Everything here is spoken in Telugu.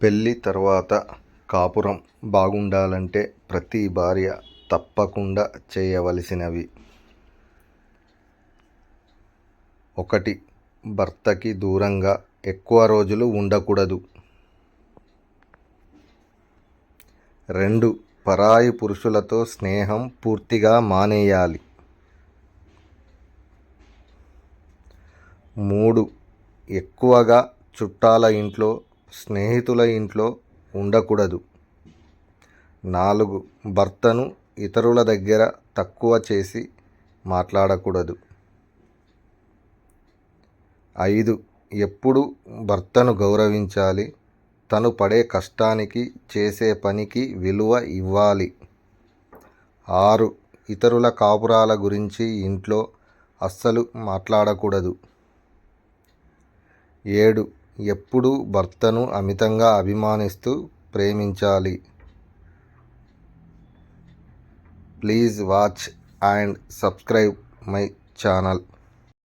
పెళ్ళి తర్వాత కాపురం బాగుండాలంటే ప్రతి భార్య తప్పకుండా చేయవలసినవి: 1. భర్తకి దూరంగా ఎక్కువ రోజులు ఉండకూడదు. 2. పరాయి పురుషులతో స్నేహం పూర్తిగా మానేయాలి. 3. ఎక్కువగా చుట్టాల ఇంట్లో, స్నేహితుల ఇంట్లో ఉండకూడదు. 4. భర్తను ఇతరుల దగ్గర తక్కువ చేసి మాట్లాడకూడదు. 5. ఎప్పుడూ భర్తను గౌరవించాలి. తను పడే కష్టానికి, చేసే పనికి విలువ ఇవ్వాలి. 6. ఇతరుల కాపురాల గురించి ఇంట్లో అస్సలు మాట్లాడకూడదు. 7. ఎప్పుడూ భర్తను అమితంగా అభిమానిస్తూ ప్రేమించాలి. Please watch and subscribe my channel.